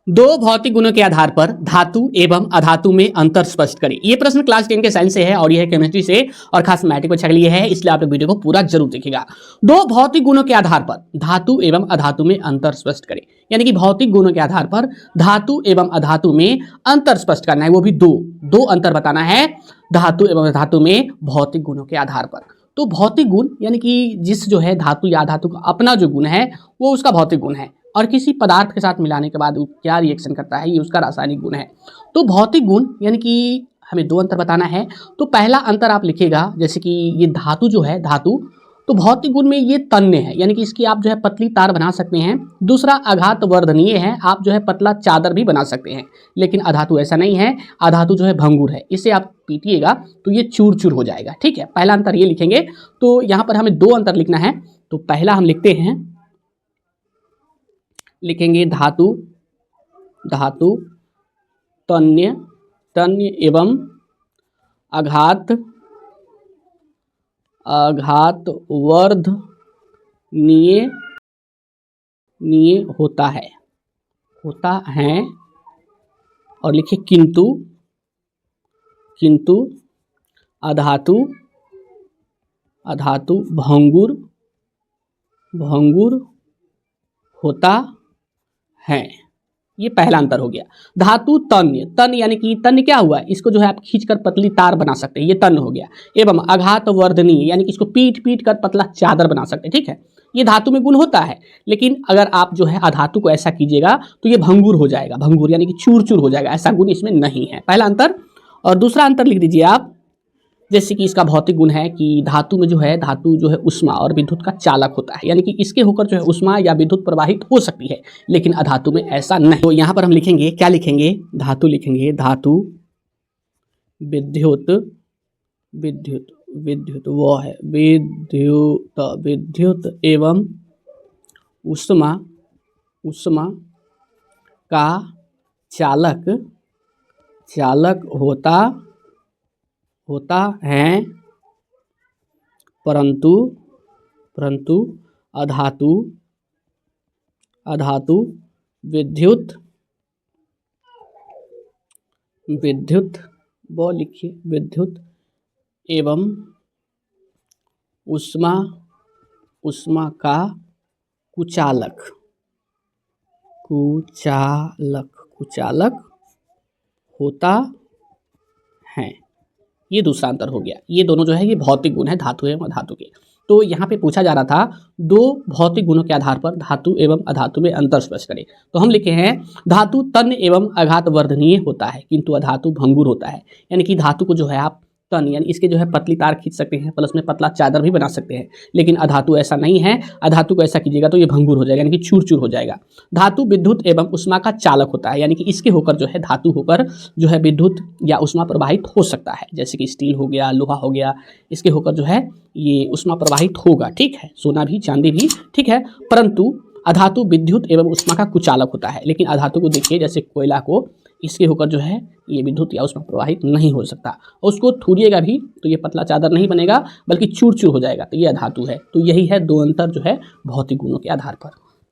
दो भौतिक गुणों के आधार पर धातु एवं अधातु में अंतर स्पष्ट करें। ये प्रश्न क्लास 10 के साइंस से है और यह केमिस्ट्री से और खास मैट्रिक परीक्षा के लिए है, इसलिए आप वीडियो को पूरा जरूर देखिएगा। दो भौतिक गुणों के आधार पर धातु एवं अधातु में अंतर स्पष्ट करें, यानी कि भौतिक गुणों के आधार पर धातु एवं अधातु में अंतर स्पष्ट करना है, वो भी दो अंतर बताना है धातु एवं अधातु में भौतिक गुणों के आधार पर। तो भौतिक गुण यानी कि जिस जो है धातु या अधातु का अपना जो गुण है वो उसका भौतिक गुण है, और किसी पदार्थ के साथ मिलाने के बाद वो क्या रिएक्शन करता है ये उसका रासायनिक गुण है। तो भौतिक गुण यानी कि हमें दो अंतर बताना है। तो पहला अंतर आप लिखिएगा, जैसे कि ये धातु जो है धातु, तो भौतिक गुण में ये तन्य है, यानी कि इसकी आप जो है पतली तार बना सकते हैं। दूसरा आघात वर्धनीय है, आप जो है पतला चादर भी बना सकते हैं। लेकिन अधातु ऐसा नहीं है, अधातु जो है भंगुर है, इसे आप पीटिएगा तो ये चूर चूर हो जाएगा। ठीक है, पहला अंतर ये लिखेंगे। तो यहाँ पर हमें दो अंतर लिखना है। तो पहला हम लिखेंगे धातु तन्य एवं आघात वर्धनीय होता है और लिखिए किंतु अधातु भंगुर होता है। ये पहला अंतर हो गया। धातु तन्य यानी कि तन्य क्या हुआ, इसको जो है आप खींचकर पतली तार बना सकते हैं, ये तन्य हो गया। एवं आघात वर्धनीय यानी कि इसको पीट कर पतला चादर बना सकते हैं। ठीक है, ये धातु में गुण होता है, लेकिन अगर आप जो है अधातु को ऐसा कीजिएगा तो ये भंगुर हो जाएगा, भंगुर यानी कि चूर चूर हो जाएगा, ऐसा गुण इसमें नहीं है। पहला अंतर। और दूसरा अंतर लिख दीजिए आप, जैसे कि इसका भौतिक गुण है कि धातु में जो है धातु जो है उष्मा और विद्युत का चालक होता है, यानी कि इसके होकर जो है उष्मा या विद्युत प्रवाहित हो सकती है, लेकिन अधातु में ऐसा नहीं। तो यहाँ पर हम लिखेंगे, क्या लिखेंगे, धातु लिखेंगे, धातु विद्युत वो है विद्युत एवं उष्मा का चालक होता है, परंतु अधातु विद्युत वो लिखिए विद्युत एवं उष्मा का कुचालक होता है। ये दूसरा अंतर हो गया। ये दोनों जो है ये भौतिक गुण है धातु एवं अधातु के। तो यहाँ पे पूछा जा रहा था दो भौतिक गुणों के आधार पर धातु एवं अधातु में अंतर स्पष्ट करें। तो हम लिखे हैं धातु तन्य एवं आघात वर्धनीय होता है, किंतु अधातु भंगुर होता है। यानी कि धातु को जो है आप तन यानी इसके जो है पतली तार खींच सकते हैं, प्लस में पतला चादर भी बना सकते हैं, लेकिन अधातु ऐसा नहीं है। अधातु को ऐसा कीजिएगा तो ये भंगुर हो जाएगा, यानी कि चूर चूर हो जाएगा। धातु विद्युत एवं उष्मा का चालक होता है, यानी कि इसके होकर जो है धातु होकर जो है विद्युत या उष्मा प्रवाहित हो सकता है, जैसे कि स्टील हो गया, लोहा हो गया, इसके होकर जो है ये उष्मा प्रवाहित होगा। ठीक है, सोना भी, चांदी भी। ठीक है, परंतु अधातु विद्युत एवं उष्मा का कुचालक होता है, लेकिन अधातु को देखिए जैसे कोयला को, इसके होकर जो है ये विद्युत या उष्मा प्रवाहित नहीं हो सकता, और उसको थूरिएगा भी तो ये पतला चादर नहीं बनेगा बल्कि चूर चूर हो जाएगा, तो ये अधातु है। तो यही है दो अंतर जो है भौतिक गुणों के आधार पर।